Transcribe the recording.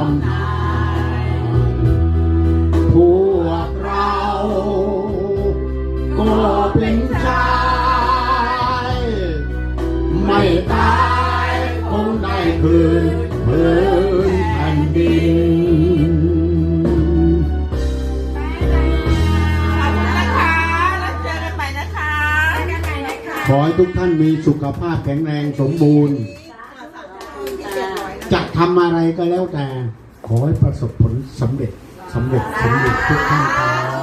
อมทานพวกเราก็เป็นชายไม่ตายคงได้คืนพื้นแผ่นดินขอให้ทุกท่านมีสุขภาพแข็งแรงสมบูรณ์จะทำอะไรก็แล้วแต่ขอให้ประสบผลสำเร็จทุกท่านครับ